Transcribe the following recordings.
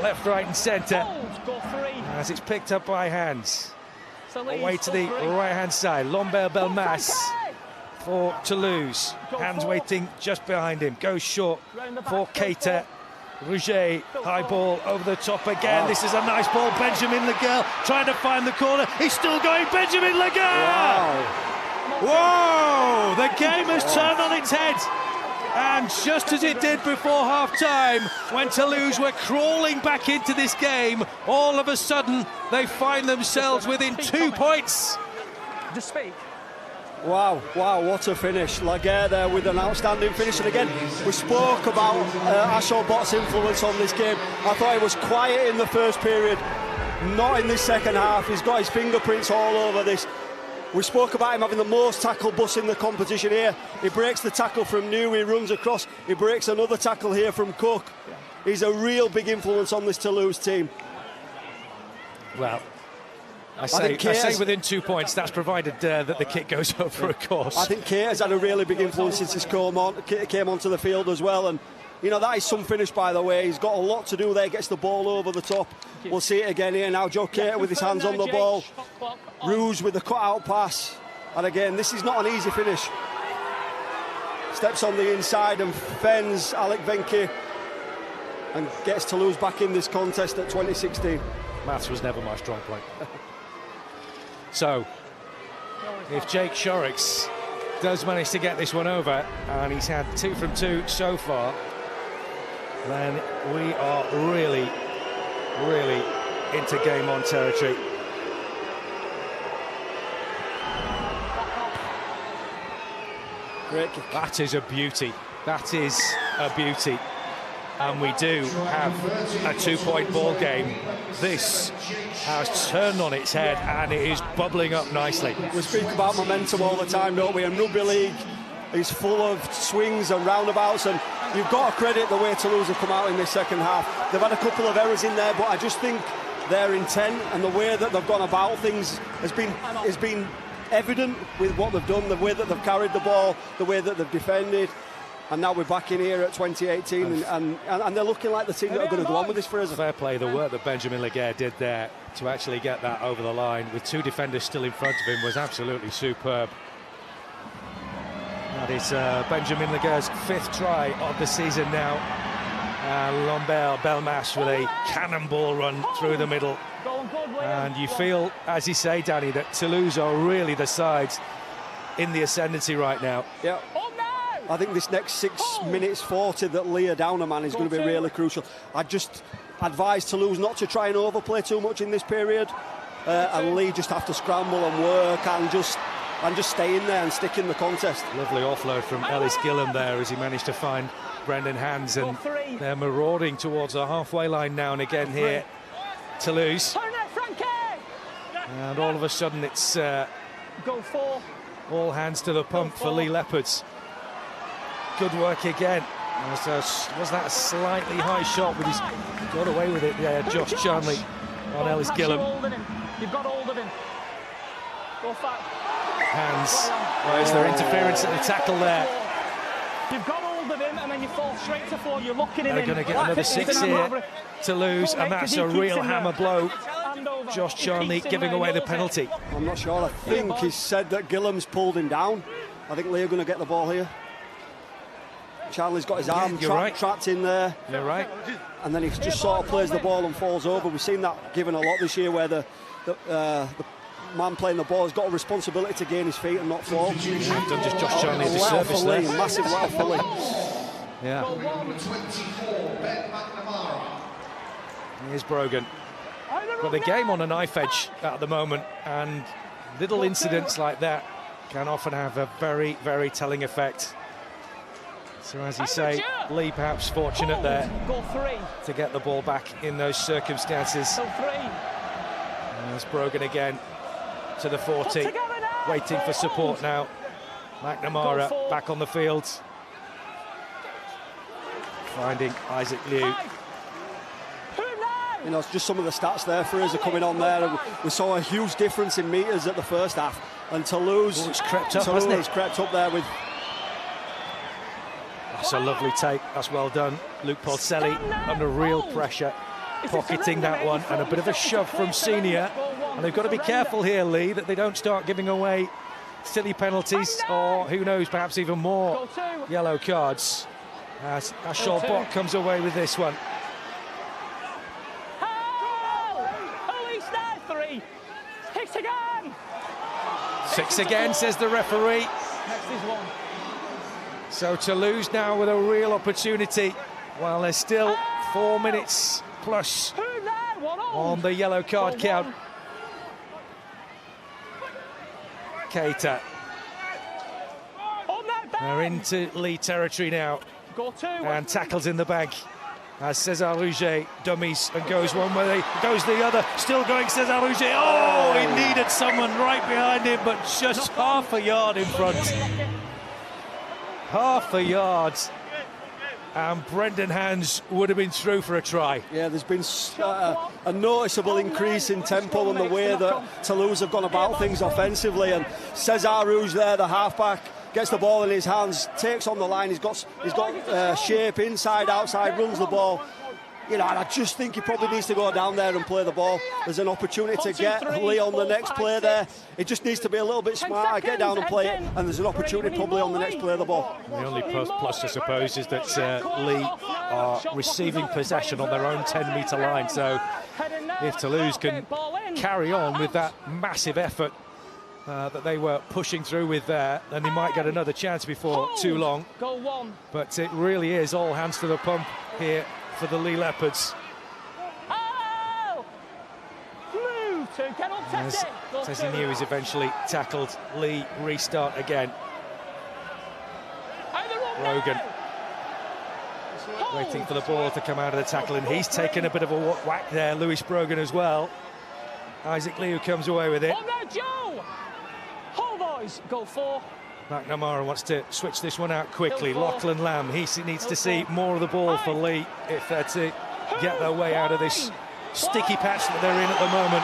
left, right and centre, as it's picked up by hands. Away to the right-hand side, Lambert-Belmas for Toulouse. Hands waiting just behind him. Goes short for Keita. Rouget, high ball over the top again. This is a nice ball. Benjamin Leguer trying to find the corner. He's still going. Benjamin Leguer! Whoa! The game has turned on its head. And just as it did before half-time, when Toulouse were crawling back into this game, all of a sudden they find themselves within 2 points. Wow, what a finish. Leguer there with an outstanding finish. And again, we spoke about Ashaw-Bott's influence on this game. I thought he was quiet in the first period, not in this second half. He's got his fingerprints all over this. We spoke about him having the most tackle bus in the competition here. He breaks the tackle from New, he runs across, he breaks another tackle here from Cook. He's a real big influence on this Toulouse team. Well, I say within 2 points, that's provided that the kick goes over, of course. I think Keita's had a really big influence since he came onto the field as well. And, you know, that is some finish, by the way. He's got a lot to do there, gets the ball over the top. We'll see it again here now. Joe Keita with his hands on the ball. Rouge with the cut-out pass. And again, this is not an easy finish. Steps on the inside and fends Alec Venke and gets Toulouse back in this contest at 2016. Maths was never my strong point. So, if Jake Shorrocks does manage to get this one over, and he's had 2 from 2 so far, then we are really, really into game-on territory. Great kick. That is a beauty. That is a beauty. And we do have a 2-point ball game. This has turned on its head and it is bubbling up nicely. We speak about momentum all the time, don't we? And rugby league is full of swings and roundabouts, and you've got to credit the way Toulouse have come out in this second half. They've had a couple of errors in there, but I just think their intent and the way that they've gone about things has been evident with what they've done, the way that they've carried the ball, the way that they've defended. And now we're back in here at 2018, and they're looking like the team that are going to go on with this for us. Fair play, the work that Benjamin Leguer did there to actually get that over the line with 2 defenders still in front of him was absolutely superb. That is Benjamin Leguer's 5th try of the season now. Lambert-Belmas with a cannonball run through the middle. And you feel, as you say, Danny, that Toulouse are really the sides in the ascendancy right now. Yeah. I think this next 6 minutes 40 that Leigh are down a man is going to be really crucial. I just advise Toulouse not to try and overplay too much in this period, and Leigh just have to scramble and work and just stay in there and stick in the contest. Lovely offload from Ellis Gillam there as he managed to find Brendan Hands, and they're marauding towards the halfway line now and again here, Toulouse. And all of a sudden it's all hands to the pump for Leigh Leopards. Good work again. Was that a slightly high shot, but he's got away with it. Yeah, Josh Charnley on Ellis Gillam. You've got hold of him. Go fast. Hands. Well, is there interference at the tackle there? You've got hold of him, and then you fall straight to floor. You're looking at him. They're going to get another 6 here to lose, and that's a real hammer blow. Josh Charnley giving away the penalty. I'm not sure. I think he said that Gillam's pulled him down. I think Leigh are going to get the ball here. Charlie's got his arm trapped in there. You're right. And then he just sort of plays the ball and falls over. We've seen that given a lot this year, where the man playing the ball has got a responsibility to gain his feet and not fall. You've done just Josh Charnley a disservice there. Massive let for Leigh. Yeah. Here's Brogan. Got the game on a knife edge at the moment, and little incidents like that can often have a very, very telling effect. So as you say, Leigh perhaps fortunate there to get the ball back in those circumstances. There's Brogan again to the 40, waiting for support now. McNamara back on the field, finding Isaac Liu. You know, it's just some of the stats there for us are coming on there. We saw a huge difference in metres at the first half, and Toulouse it's crept up, hasn't it? Crept up there with. That's a lovely take. That's well done. Luke Porcelli under real pressure. pocketing that one, and a bit of a shove from Senior. And they've got to be careful here, Leigh, that they don't start giving away silly penalties, or who knows, perhaps even more yellow cards. As Ashol Bok comes away with this one. Six again! 6 again, says the referee. Next is 1. So Toulouse now with a real opportunity, while there's still 4 minutes plus on the yellow card count. Keita. They're into Leigh territory now. And tackles in the bank. As Cesar Rouget dummies and goes one way, goes the other. Still going Cesar Rouget. Oh, he needed someone right behind him, but just half a yard in front. Half a yard. And Brendan Hands would have been through for a try. Yeah, there's been a noticeable increase in tempo and the way that Toulouse have gone about things offensively. And Cesar Rouge there, the halfback, gets the ball in his hands, takes on the line. He's got shape inside, outside, runs the ball. You know, and I just think he probably needs to go down there and play the ball. There's an opportunity to get Leigh on the next play there. It just needs to be a little bit smarter, get down and play it, and there's an opportunity probably on the next play of the ball. The only plus, I suppose, is that Leigh are receiving possession on their own 10-metre line. So if Toulouse can carry on with that massive effort that they were pushing through with there, then they might get another chance before too long. But it really is all hands to the pump here for the Leigh Leopards. As he knew, he's eventually tackled. Leigh restart again. Rogan waiting for the ball to come out of the tackle, and he's taken a bit of a whack there. Lewis Brogan as well. Isaac Leigh who comes away with it. Goal 4. McNamara wants to switch this one out quickly. Lachlan Lamb, he needs to see more of the ball for Leigh if they're to get their way out of this sticky patch that they're in at the moment.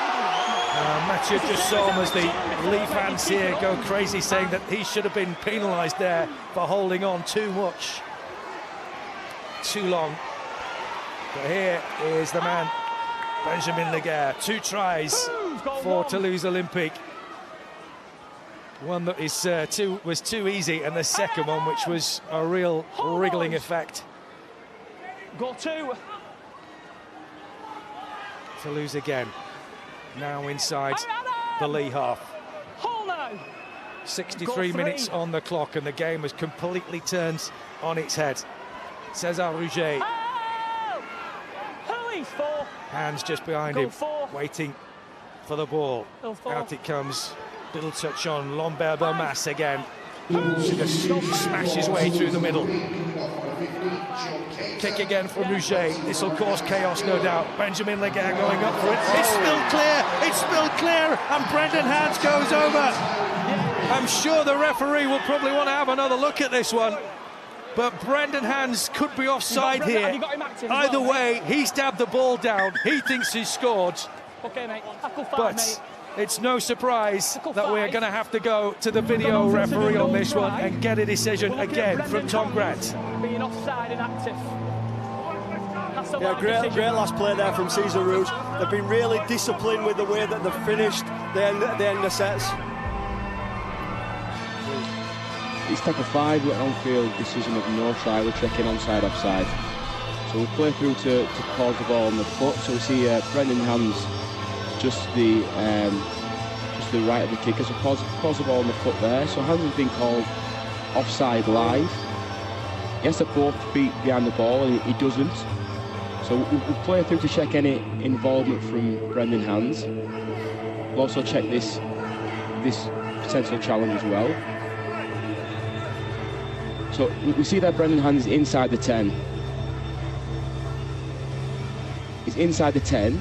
Mathieu just saw him as the Leigh fans here go crazy, saying that he should have been penalised there for holding on too much, too long. But here is the man, Benjamin Leguer. 2 tries for Toulouse Olympique. One that was too easy, and the second one, which was a real wriggling effect. Goal 2. Toulouse again, now inside the Leigh half. 63 minutes on the clock, and the game has completely turned on its head. Cesar Rouget. Hands just behind him, waiting for the ball. Out it comes. Little touch on Lambert Belmas again. Just smash his way through the middle. Kick again from Rouget. This will cause chaos, no doubt. Benjamin Leguer going up for it. It's still clear. It's still clear. And Brendan Hands goes over. I'm sure the referee will probably want to have another look at this one. But Brendan Hands could be offside here. Either way, he stabbed the ball down. He thinks he's scored. Okay, mate. But it's no surprise that we're going to have to go to the video referee on this one and get a decision again from Tom Grant. Being offside and active. Yeah, great last play there from Cesar Rouge. They've been really disciplined with the way that they've finished the end of sets. It's tackle 5 with an on-field decision of no try. We're checking onside, offside. So we'll play through to pause the ball on the foot. So we see Brendan Hands just the right of the kicker. So pause the ball on the foot there. So Hands has been called offside live. He has to both feet behind the ball, and he doesn't. So we'll play through to check any involvement from Brendan Hands. We'll also check this potential challenge as well. So we see that Brendan Hands is inside the 10. He's inside the 10.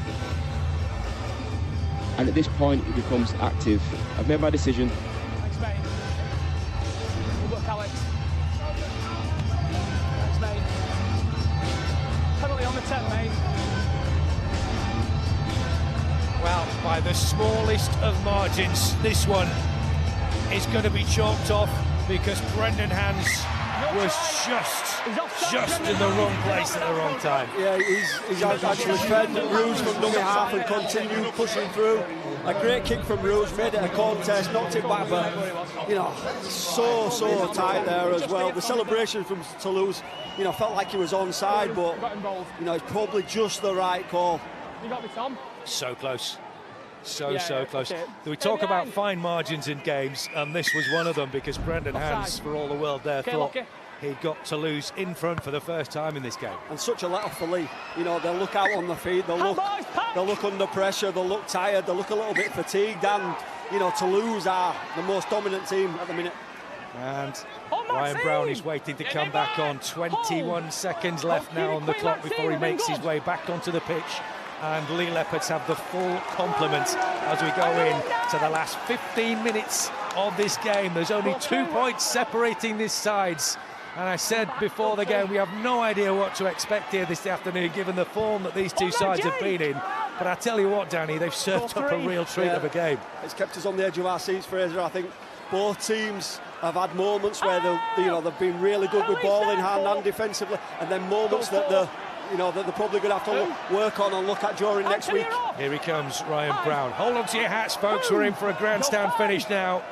And at this point, he becomes active. I've made my decision. Thanks, mate. Good work, Alex. Thanks, mate. Penalty on the 10, mate. Well, by the smallest of margins, this one is going to be chalked off because Brendan Hands was just in the wrong place at the wrong time. Yeah, he's actually fed Rouge from dummy half and continued pushing through. A great kick from Rouge, made it a contest, knocked it back, but you know, so tight there as well. The celebration from Toulouse, you know, felt like he was onside, but you know, it's probably just the right call. You got me, Tom. So close. So close. We talk about fine margins in games, and this was one of them, because Brendan Hans, for all the world there, thought he'd got Toulouse in front for the first time in this game. And such a let-off for Leigh. You know, they'll look out on the feet, they'll look under pressure, they'll look tired, they'll look a little bit fatigued, and, you know, Toulouse are the most dominant team at the minute. And Ryan Brown is waiting to come back on. 21 seconds left now on the clock before he makes his way back onto the pitch. And Leigh Leopards have the full complement as we go in to the last 15 minutes of this game. There's only 2 points separating these sides. And I said before the game, we have no idea what to expect here this afternoon, given the form that these two sides have been in. But I tell you what, Danny, they've served up a real treat of a game. It's kept us on the edge of our seats, Fraser. I think both teams have had moments where they've been really good with ball in hand and defensively, and then moments that they're probably going to have to work on and look at during next week. Here he comes, Ryan Brown. Hold on to your hats, folks. We're in for a grandstand finish now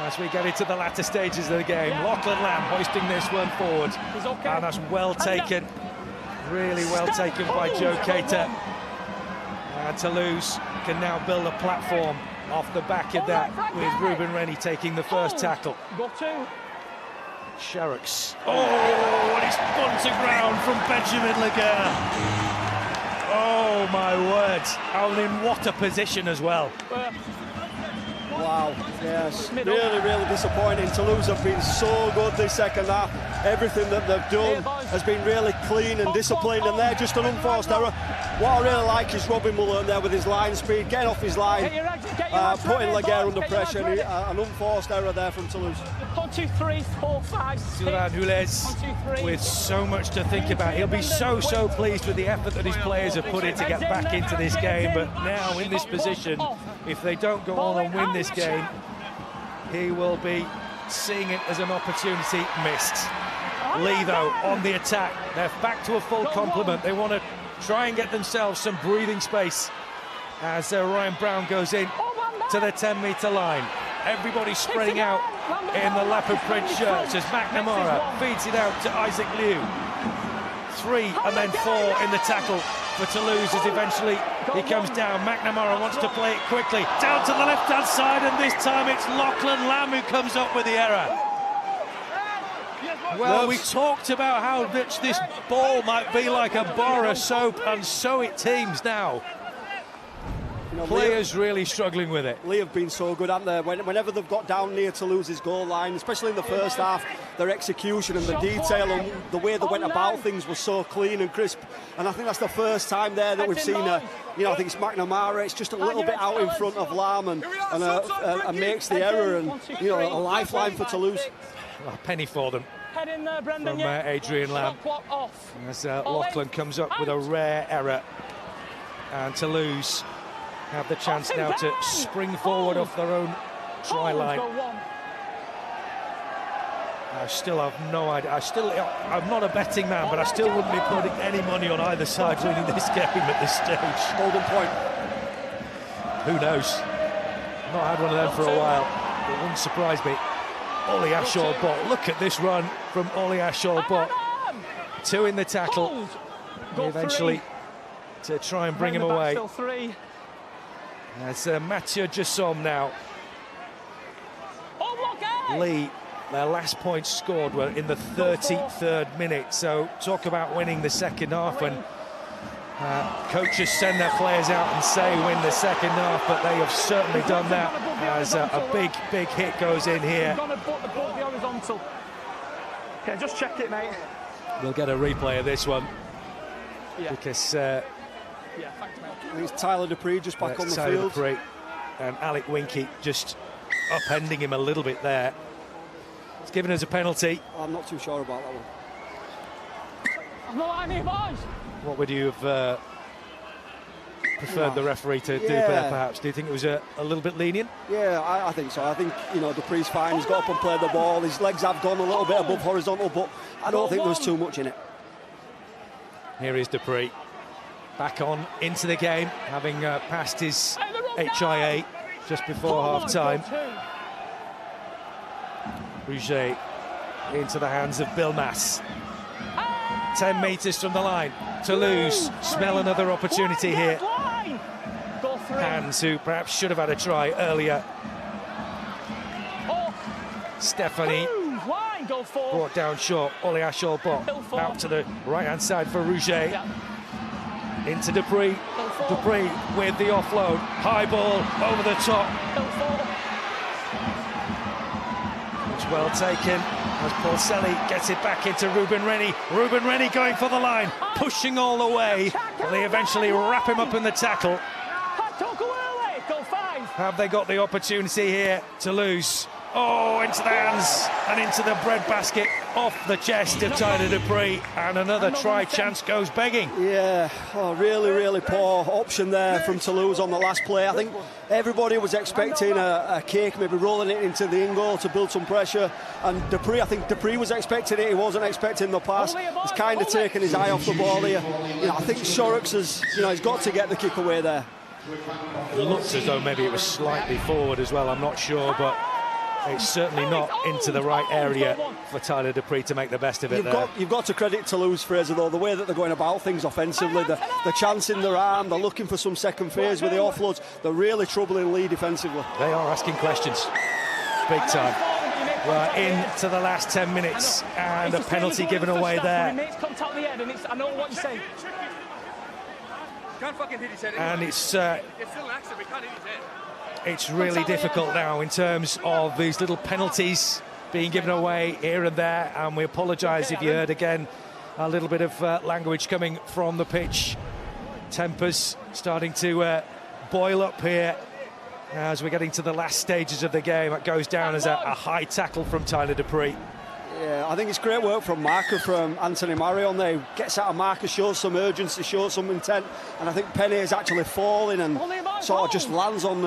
as we get into the latter stages of the game. Lachlan Lamb hoisting this one forward. And that's well taken. Really well taken by Joe Cater. And Toulouse can now build a platform off the back of that, with Ruben Rennie taking the first tackle. Sherrocks. Oh, and it's spun to ground from Benjamin Laguerre. Oh, my word. And in what a position as well. Wow, yes, really disappointing. Toulouse have been so good this second half. Everything that they've done has been really clean and disciplined, and they're just an unforced error. What I really like is Robin Mullen there with his line speed, getting off his line, putting Laguerre under pressure, and an unforced error there from Toulouse. 1, 2, 3, 4, 5, 6. Sylvain Hules with so much to think about. He'll be so pleased with the effort that his players have put in to get back into this game, but now in this position, if they don't go on and win this game, he will be seeing it as an opportunity missed. Leigh, though, on the attack. They're back to a full complement. They want to try and get themselves some breathing space as Ryan Brown goes in to the 10-metre line. Everybody's spreading out in the leopard print shirts as McNamara feeds it out to Isaac Liu. 3 and then 4 in the tackle for Toulouse as eventually he comes down. McNamara wants to play it quickly down to the left-hand side, and this time it's Lachlan Lamb who comes up with the error. Well, we talked about how much this ball might be like a bar of soap, and so it seems now. You know, players really struggling with it. Leigh have been so good, haven't they? Whenever they've got down near Toulouse's goal line, especially in the first half, their execution and the detail and the way they went about things was so clean and crisp. And I think that's the first time there that we've seen I think it's McNamara. It's just a little bit out in front of Lamb and makes the error, and a lifeline for Toulouse. A penny for them. Head in there, Brendan, from Adrian Lamb. As Lachlan comes up with a rare error, and Toulouse have the chance now to spring forward off their own try line. I still have no idea. I'm not a betting man, but I still wouldn't be putting any money on either side winning this game at this stage. Golden point. Who knows? Not had one of them for a while. It wouldn't surprise me. Ollie Ashall-Bott. Look at this run from Ollie Ashall-Bott. 2 in the tackle. Eventually to try and bring him away. As Mathieu Jassom now. Leigh, their last points scored were in the 33rd minute. So talk about winning the second half when coaches send their players out and say win the second half, but they have certainly done that as a big hit goes in here. Yeah, just check it, mate. We'll get a replay of this one because thanks, mate. I think it's Tyler Dupree just back on the Tyler field. Dupree and Alec Winky just upending him a little bit there. It's given us a penalty. I'm not too sure about that one. I'm not lying here, boys. What would you have preferred the referee to do there, perhaps. Do you think it was a little bit lenient? Yeah, I think so. I think, Dupree's fine. He's got up and played the ball. His legs have gone a little bit above horizontal, but I don't think there was too much in it. Here is Dupree. Back on into the game, having passed his HIA just before half-time. Rouget into the hands of Bilmas. 10 metres from the line. Toulouse smell another opportunity here. Hands, who perhaps should have had a try earlier. Stephanie brought down short. Oleashol Bot out to the right-hand side for Rouget. Into Dupree. Dupree with the offload. High ball over the top. It's well taken as Porcelli gets it back into Ruben Rennie. Ruben Rennie going for the line, pushing all the way. But they eventually wrap him up in the tackle. Have they got the opportunity here to lose? Oh, into the hands and into the breadbasket, off the chest of Tyler Dupree, and another try chance goes begging. Yeah, really poor option there from Toulouse on the last play. I think everybody was expecting a kick, maybe rolling it into the in goal to build some pressure, and Dupree, I think Dupree was expecting it, he wasn't expecting the pass. He's kind of taken his eye off the ball here. I think Shorrocks has, he's got to get the kick away there. It looks as though maybe it was slightly forward as well, I'm not sure, but it's certainly not into the right area for Tyler Dupree to make the best of it. You've got to credit Toulouse, Fraser, though, the way that they're going about things offensively, the chance in their arm, they're looking for some second phase with the offloads. They're really troubling Leigh defensively. They are asking questions, big time. We're into the last 10 minutes and a penalty given away there. I know what you're saying. And it's really difficult now in terms of these little penalties being given away here and there, and we apologise if you heard again a little bit of language coming from the pitch. Tempers starting to boil up here as we're getting to the last stages of the game. It goes down as a high tackle from Tyler Dupree. Yeah, I think it's great work from marker, from Anthony Marion there. He gets out of marker, shows some urgency, shows some intent, and I think Penny is actually falling and sort of just lands on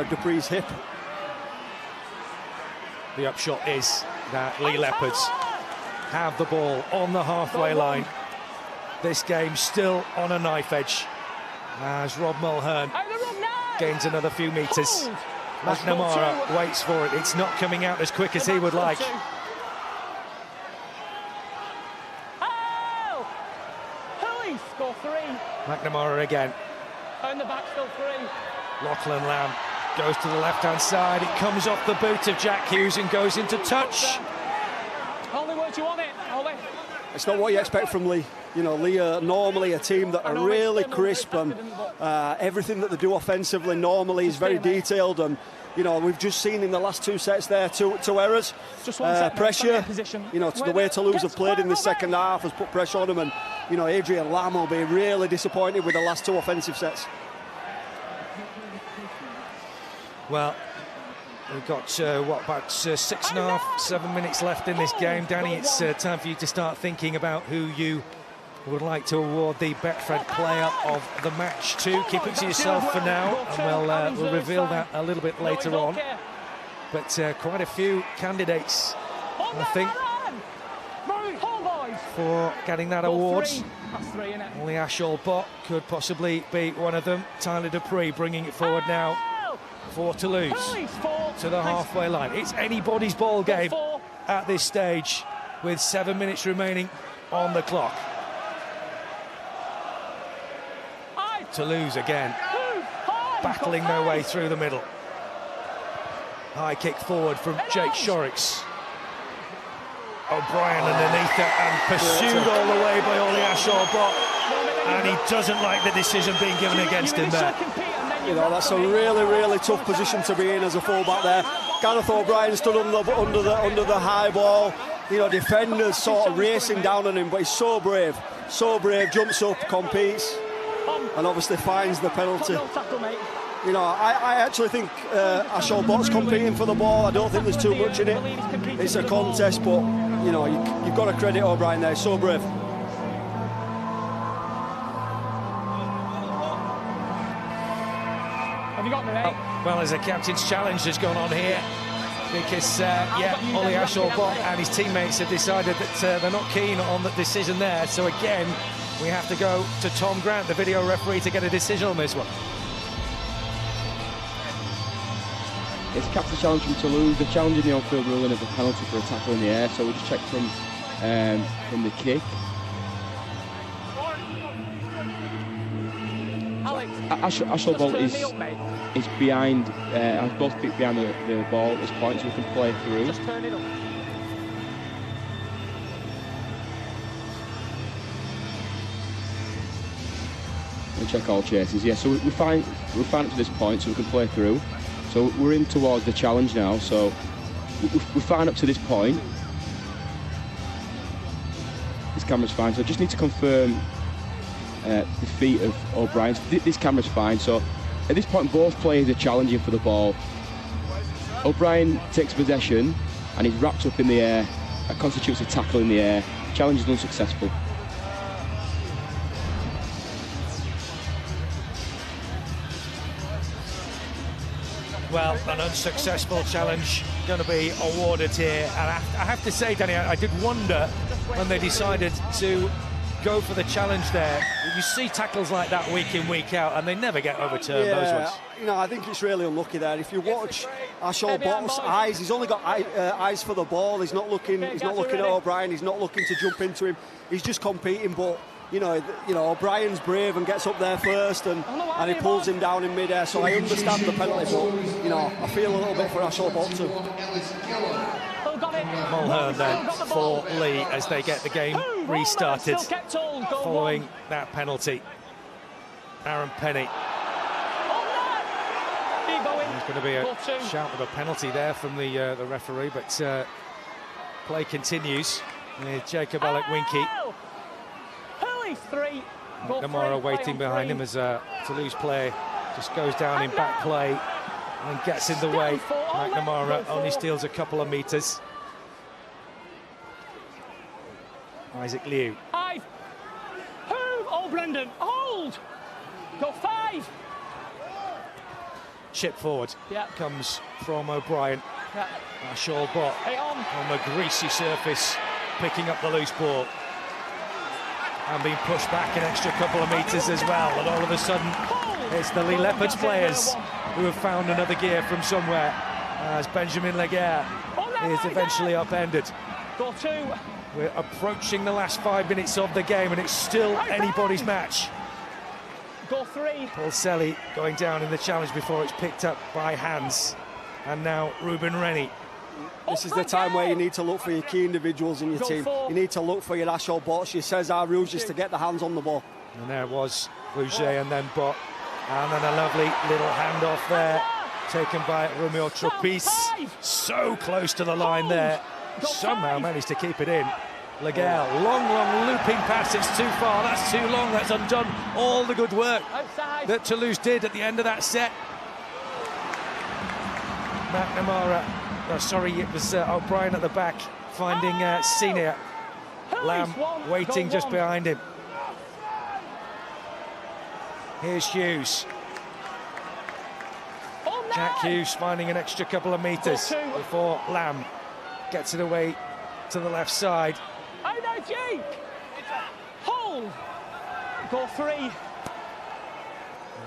Dupree's hip. The upshot is that Leigh Leopards have the ball on the halfway line. This game still on a knife edge as Rob Mulhern gains another few metres. McNamara waits for it. It's not coming out as quick as he would like. McNamara again. On the back, still free. Lachlan Lamb goes to the left-hand side. It comes off the boot of Jack Hughes and goes into touch. Only what you want it, Ollie. It's not what you expect from Leigh. Leigh are normally a team that are really crisp, and everything that they do offensively normally is very detailed, and we've just seen in the last two sets there two errors. Pressure, the way Toulouse have played in the second half has put pressure on them, and Adrian Lamb will be really disappointed with the last two offensive sets. Well, we've got about 6.5, 7 minutes left in this game. Danny, it's time for you to start thinking about who you would like to award the Betfred player of the match to. Keep it to yourself for now, and we'll reveal that a little bit later on. But quite a few candidates, I think, for getting that award. Oleashol Bot could possibly be one of them. Tyler Dupree bringing it forward now for Toulouse to the halfway line. It's anybody's ball game at this stage with 7 minutes remaining on the clock. Toulouse again battling their way through the middle. High kick forward from Jake Shorrocks. O'Brien underneath it and pursued all the way by Oleashol Bot, and he doesn't like the decision being given against him there. That's a really tough position to be in as a fullback there. Gareth O'Brien stood under the high ball. Defenders sort of racing down on him, but he's so brave, jumps up, competes, and obviously finds the penalty. I actually think Ashol Bot's competing for the ball. I don't think there's too much in it. It's a contest, but you've got to credit O'Brien there. He's so brave. Have you got me, mate? Well, as a captain's challenge has gone on here, because, Ollie Asholbot and his teammates have decided that they're not keen on the decision there. So again, we have to go to Tom Grant, the video referee, to get a decision on this one. It's a captain's challenge from Toulouse. They're challenging the on-field ruling of a penalty for a tackle in the air. So we'll just check from the kick. Asholbot is behind, has both feet behind the ball at this point, so we can play through. Just turn it up. We'll check all chases. Yeah, so we find up to this point, so we can play through. So we're in towards the challenge now. So we find up to this point. This camera's fine. So I just need to confirm the feet of O'Brien. This camera's fine. So at this point, both players are challenging for the ball. O'Brien takes possession and he's wrapped up in the air. That constitutes a tackle in the air. Challenge is unsuccessful. Well, an unsuccessful challenge going to be awarded here. And I have to say, Danny, I did wonder when they decided to go for the challenge there. You see tackles like that week in, week out, and they never get overturned, those ones. You know, I think it's really unlucky there. If you watch Asholbot's eyes, he's only got eyes for the ball. He's not looking at O'Brien. He's not looking to jump into him. He's just competing, but you know, O'Brien's brave and gets up there first, and he pulls him down in mid-air. So I understand the penalty, but you know, I feel a little bit for Asholbot too. Mulhern then for Leigh as they get the game restarted following that penalty. Aaron Penny. There's going to be a shout of a penalty there from the referee, but play continues with Jacob Alec-Winky. McNamara waiting behind him as a Toulouse player just goes down in back play and gets in the way. McNamara only steals a couple of metres. Isaac Liu. 5. Oh, Brendan, hold! Go 5. Chip forward comes from O'Brien. Asholbot on the greasy surface, picking up the loose ball. And being pushed back an extra couple of metres as well. And all of a sudden, it's the Leopards players who have found another gear from somewhere, as Benjamin Leguer is eventually upended. We're approaching the last 5 minutes of the game, and it's still anybody's match. Paul Selly going down in the challenge before it's picked up by Hans. And now Ruben Rennie. This is the time where you need to look for your key individuals in your team. You need to look for your Asholbots, your Cesar Rouges to get the hands on the ball. And there was Rouget and then Bot. And then a lovely little handoff there, taken by Romeo Tropice. So close to the line there. Somehow managed to keep it in. Leguer, long looping pass, it's too far, that's too long, that's undone all the good work that Toulouse did at the end of that set. McNamara, it was O'Brien at the back, finding Senior. Lamb waiting just behind him. Here's Hughes. Jack Hughes finding an extra couple of metres before Lamb gets it away to the left side. Oh no, Jake! Hold! Go 3.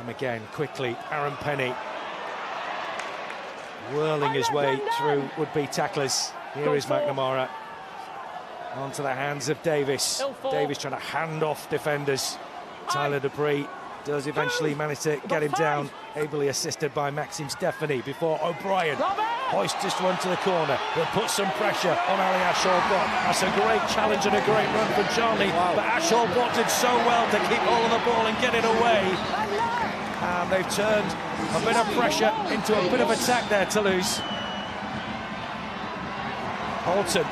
And again, quickly, Aaron Penny whirling his way through would-be tacklers. Here is McNamara. Onto the hands of Davis. Davis trying to hand off defenders. Tyler Dupree does eventually manage to get him down, ably assisted by Maxime Stephanie before O'Brien hoists this one to the corner. He'll put some pressure on Ali Asholbot. That's a great challenge and a great run from Charlie, but Asholbot did so well to keep hold of the ball and get it away. And they've turned a bit of pressure into a bit of attack there, Toulouse. Holton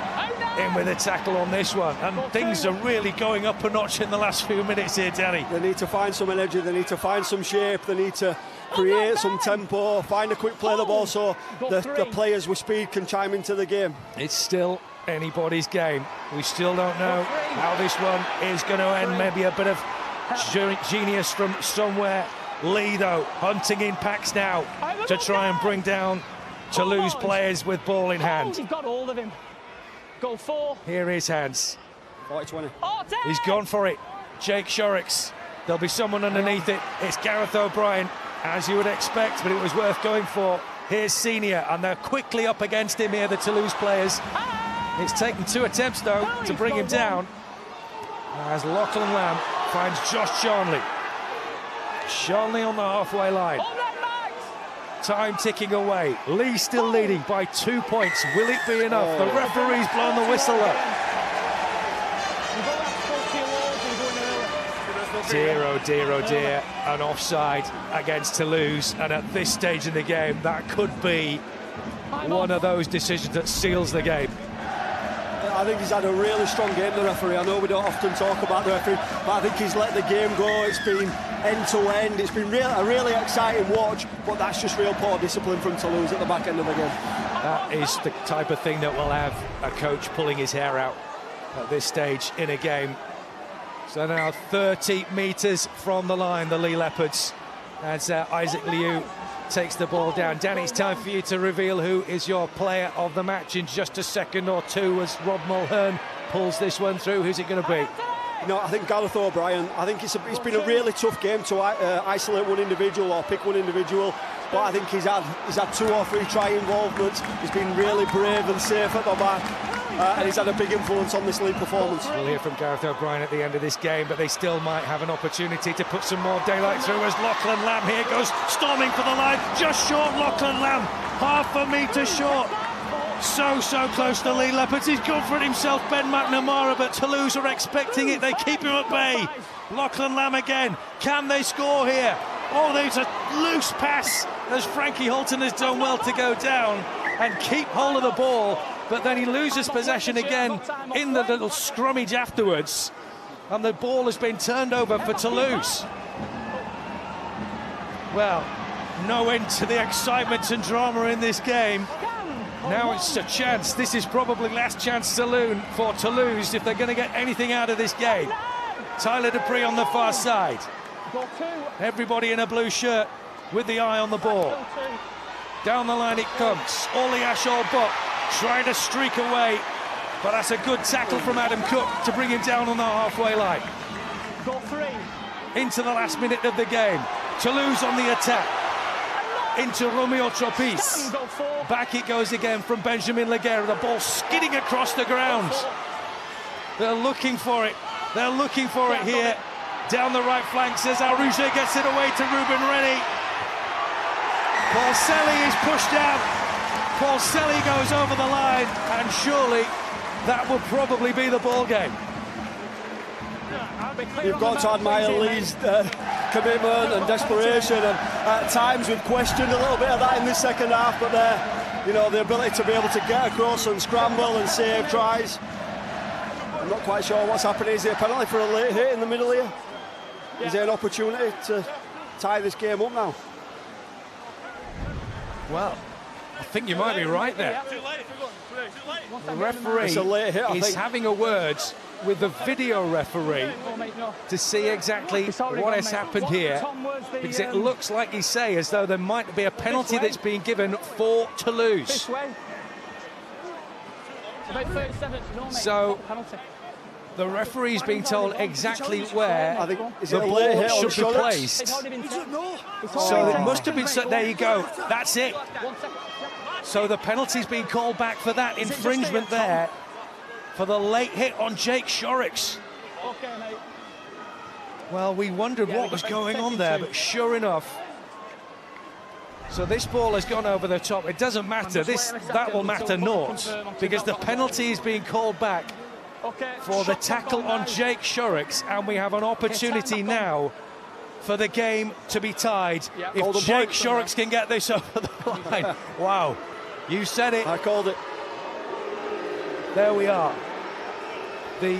in with a tackle on this one, and things are really going up a notch in the last few minutes here, Danny. They need to find some energy, they need to find some shape, they need to create some tempo, find a quick play of the ball so the players with speed can chime into the game. It's still anybody's game. We still don't know how this one is going to end. Maybe a bit of genius from somewhere Leigh, though, hunting in packs now to try and bring down Toulouse players with ball in hand. You've got hold of him. Goal 4. Here is Hans. 40-20. He's gone for it. Jake Shorrocks. There'll be someone underneath it. It's Gareth O'Brien, as you would expect, but it was worth going for. Here's Senior, and they're quickly up against him here, the Toulouse players. It's taken 2 attempts, though, to bring him down. As Lachlan Lamb finds Josh Shanley. Shanley on the halfway line. Time ticking away. Leigh still leading by 2 points. Will it be enough? The referee's blown the whistle up. 0, oh dear. An offside against Toulouse. And at this stage in the game, that could be one of those decisions that seals the game. I think he's had a really strong game, the referee. I know we don't often talk about the referee, but I think he's let the game go. It's been end-to-end. It's been a really exciting watch, but that's just real poor discipline from Toulouse at the back end of the game. That is the type of thing that will have a coach pulling his hair out at this stage in a game. So now 30 metres from the line, the Leigh Leopards, as Isaac Liu takes the ball down. Danny, it's time for you to reveal who is your player of the match in just a second or two as Rob Mulhern pulls this one through. Who's it going to be? No, I think Gareth O'Brien. I think it's been a really tough game to isolate one individual or pick one individual, but I think he's had 2 or 3 try involvements. He's been really brave and safe at the back, and he's had a big influence on this league performance. We'll hear from Gareth O'Brien at the end of this game, but they still might have an opportunity to put some more daylight through as Lachlan Lamb here goes storming for the line, just short. Lachlan Lamb, half a metre short. So close to Leigh Leopards. He's gone for it himself, Ben McNamara, but Toulouse are expecting it. They keep him at bay. Lachlan Lamb again. Can they score here? Oh, there's a loose pass as Frankie Holton has done well to go down and keep hold of the ball, but then he loses possession again in the little scrummage afterwards, and the ball has been turned over for Toulouse. Well, no end to the excitement and drama in this game. Now it's a chance. This is probably last chance saloon for Toulouse if they're going to get anything out of this game. Tyler Dupree on the far side. Everybody in a blue shirt with the eye on the ball. Down the line it comes. Ollie Ashall-Buck trying to streak away, but that's a good tackle from Adam Cook to bring him down on the halfway line. Into the last minute of the game. Toulouse on the attack. Into Romeo Tropis. Back it goes again from Benjamin Laguerre. The ball skidding across the ground. They're looking for it. They're looking for it here. Down the right flank, Cesar Rouget gets it away to Ruben Rennie. Paul Selly is pushed out. Paul Selly goes over the line, and surely that will probably be the ball game. You've got to admire Leigh's commitment and desperation, and at times we've questioned a little bit of that in this second half, but the ability to be able to get across and scramble and save tries. I'm not quite sure what's happening. Is there a penalty for a late hit in the middle here? Is there an opportunity to tie this game up now? Well, I think you might be right there. The referee is having a word with the video referee to see exactly what has happened here, because it looks like he say as though there might be a penalty that's being given for Toulouse. So the referee's being told exactly where the ball should be placed. So it must have been, there you go, that's it. So the penalty's been called back for that infringement there, for the late hit on Jake Shorrocks. Well, we wondered what was going on there, but sure enough. So this ball has gone over the top. It doesn't matter. That will matter naught, because the penalty is being called back for the tackle on Jake Shorrocks, and we have an opportunity now for the game to be tied. If Jake Shorrocks can get this over the line. Wow, you said it. I called it. There we are. The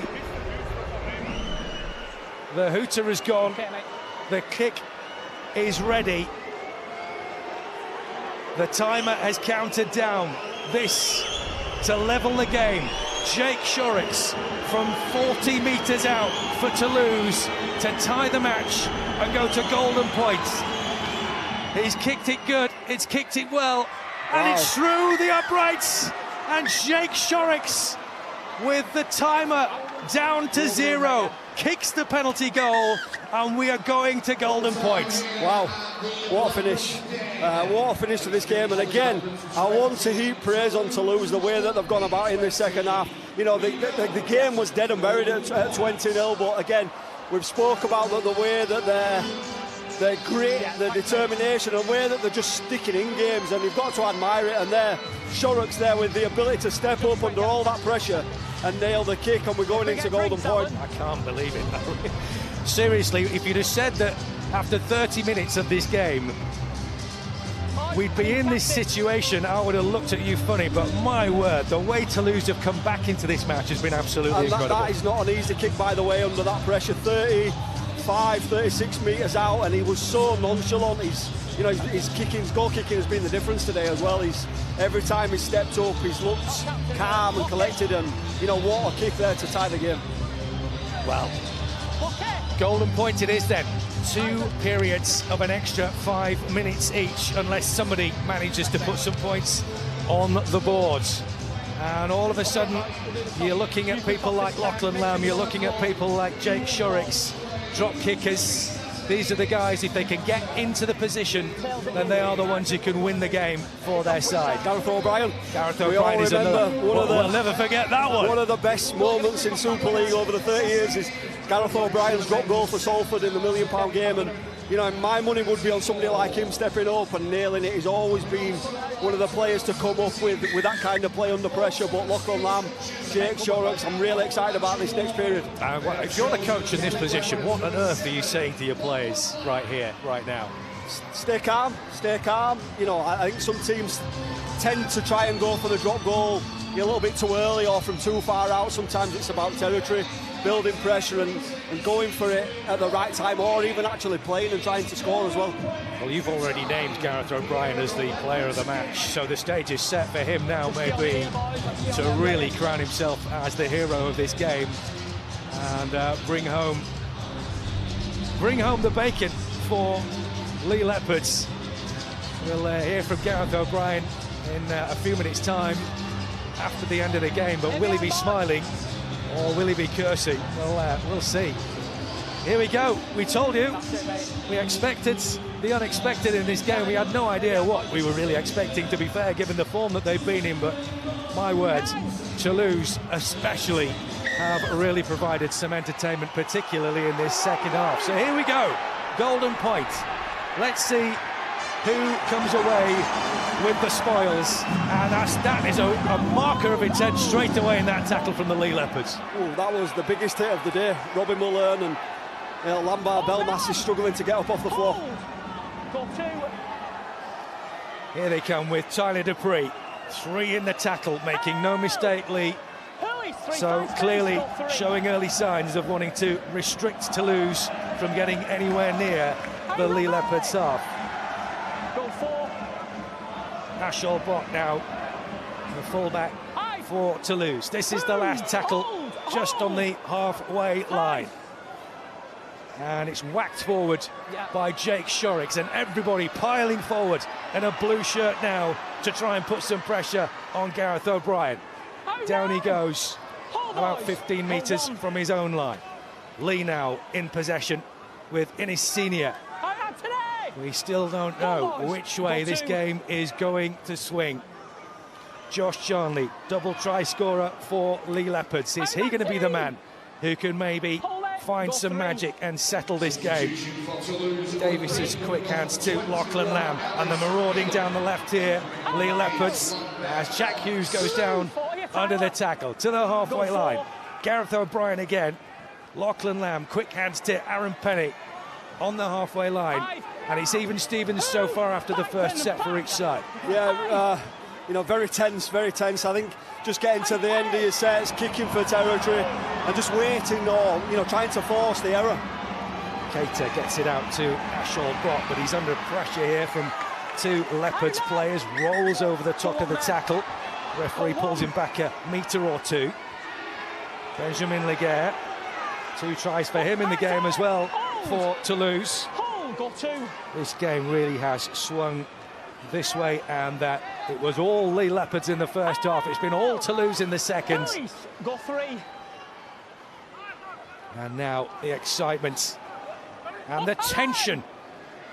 hooter is gone. The kick is ready. The timer has counted down. This to level the game. Jake Shorrocks from 40 metres out for Toulouse to tie the match and go to golden points. He's kicked it good, it's kicked it well, and it's through the uprights, and Jake Shorrocks, with the timer down to 0, kicks the penalty goal, and we are going to golden points. Wow, what a finish. What a finish to this game. And again, I want to heap praise on Toulouse, the way that they've gone about in this second half. You know, the game was dead and buried at 20-0, but again, we've spoke about the way that their grit, their determination, and the way that they're just sticking in games, and you've got to admire it. And there, Shorrocks there with the ability to step up under all that pressure and nail the kick, and we're going into golden point. I can't believe it. Seriously, if you'd have said that after 30 minutes of this game we'd be in this situation, I would have looked at you funny, but my word, the way Toulouse have come back into this match has been absolutely incredible. That is not an easy kick, by the way, under that pressure. 36 metres out, and he was so nonchalant. His goal kicking has been the difference today as well. Every time he's stepped up, he's looked calm and collected, and you know, what a kick there to tie the game. Well, golden point it is then. 2 periods of an extra 5 minutes each, unless somebody manages to put some points on the boards. And all of a sudden, you're looking at people like Lachlan Lamb, you're looking at people like Jake Shorrocks, drop kickers. These are the guys, if they can get into the position, then they are the ones who can win the game for their side. Gareth O'Brien. Gareth O'Brien is another. We'll never forget that one. One of the best moments in Super League over the 30 years is Gareth O'Brien's drop goal for Salford in the £1 million game. And you know, my money would be on somebody like him stepping up and nailing it. He's always been one of the players to come up with that kind of play under pressure. But Lachlan Lamb, Jake Shorrocks, I'm really excited about this next period. If you're the coach in this position, what on earth are you saying to your players right here, right now? Stay calm, stay calm. You know, I think some teams tend to try and go for the drop goal a little bit too early or from too far out. Sometimes it's about territory, building pressure and going for it at the right time, or even actually playing and trying to score as well. Well, you've already named Gareth O'Brien as the player of the match, so the stage is set for him now, maybe, to really crown himself as the hero of this game and bring home the bacon for Leigh Leopards. We'll hear from Gareth O'Brien in a few minutes' time after the end of the game, but will he be smiling or will he be cursing? Well, we'll see. Here we go. We told you, we expected the unexpected in this game. We had no idea what we were really expecting, to be fair, given the form that they've been in, but my word, Toulouse especially have really provided some entertainment, particularly in this second half. So here we go, golden point. Let's see who comes away with the spoils, and that is a marker of intent straight away in that tackle from the Leigh Leopards. Ooh, that was the biggest hit of the day. Robin Mullen and Lambert Belmas is struggling to get up off the floor. Here they come with Tyler Dupree, 3 in the tackle, making no mistake, Leigh. So clearly showing early signs of wanting to restrict Toulouse from getting anywhere near the Leigh Leopards half. Ashol Bok now, the fullback for Toulouse. This is the last tackle, just on the halfway line. And it's whacked forward by Jake Shorrocks, and everybody piling forward in a blue shirt now to try and put some pressure on Gareth O'Brien. Down he goes, about 15 metres from his own line. Leigh now in possession with Innes Senior. We still don't know which way this game is going to swing. Josh Charnley, double try scorer for Leigh Leopards. Is he going to be the man who can maybe find some magic and settle this game? Davis's quick hands to Lachlan Lamb, and the marauding down the left here, Leigh Leopards, as Jack Hughes goes down under the tackle to the halfway line. Gareth O'Brien again, Lachlan Lamb, quick hands to Aaron Penny on the halfway line, and it's even Stevens so far after the first set for each side. Yeah, you know, very tense, very tense. I think just getting to the end of your sets, kicking for territory and just waiting or, you know, trying to force the error. Cater gets it out to Ashol Bok, but he's under pressure here from 2 Leopards players, rolls over the top of the tackle. Referee pulls him back a metre or 2. Benjamin Leigh, 2 tries for him in the game as well for Toulouse. Got 2. This game really has swung this way and that. It was all Leigh Leopards in the first half. It's been all Toulouse in the second. Got 3. And now the excitement and the tension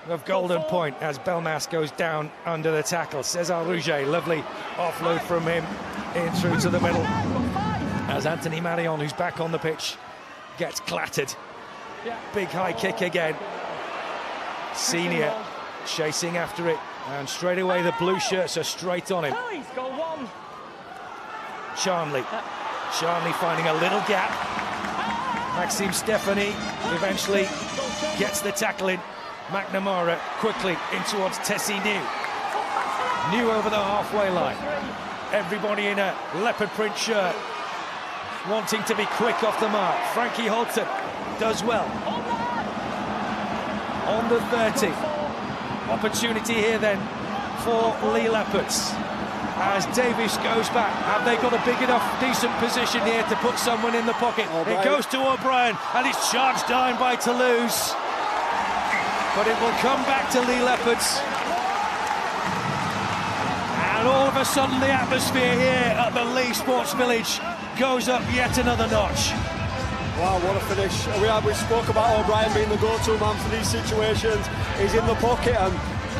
of Golden Point as Belmas goes down under the tackle. César Rouget, lovely offload from him in through to the middle. As Anthony Marion, who's back on the pitch, gets clattered. Big high kick again. Senior chasing after it, and straight away the blue shirts are straight on him. Charnley finding a little gap. Maxime Stéphanie eventually gets the tackle in. McNamara quickly in towards Tessineau. New over the halfway line. Everybody in a leopard print shirt, wanting to be quick off the mark. Frankie Holton does well. On the 30. Opportunity here then for Leigh Leopards. As Davis goes back, have they got a big enough, decent position here to put someone in the pocket? It goes to O'Brien, and it's charged down by Toulouse. But it will come back to Leigh Leopards. And all of a sudden the atmosphere here at the Leigh Sports Village goes up yet another notch. Wow, what a finish. We spoke about O'Brien being the go-to man for these situations. He's in the pocket, and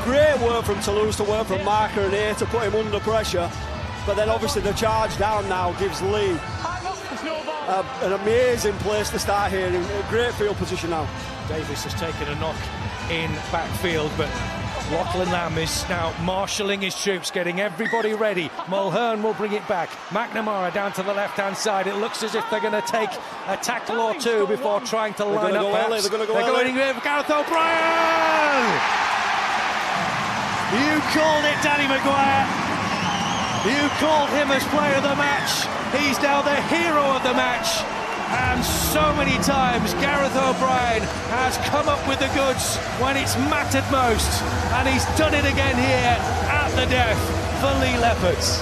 great work from Toulouse to work from Marker and A to put him under pressure. But then obviously the charge down now gives Leigh an amazing place to start here, in a great field position now. Davis has taken a knock in backfield, but Lachlan Lamb is now marshalling his troops, getting everybody ready. Mulhern will bring it back. McNamara down to the left-hand side. It looks as if they're going to take a tackle or two before trying to line up. They're going to go early. Going Gareth O'Brien! You called it, Danny Maguire. You called him as player of the match. He's now the hero of the match. And so many times Gareth O'Brien has come up with the goods when it's mattered most. And he's done it again here at the death for Leigh Leopards.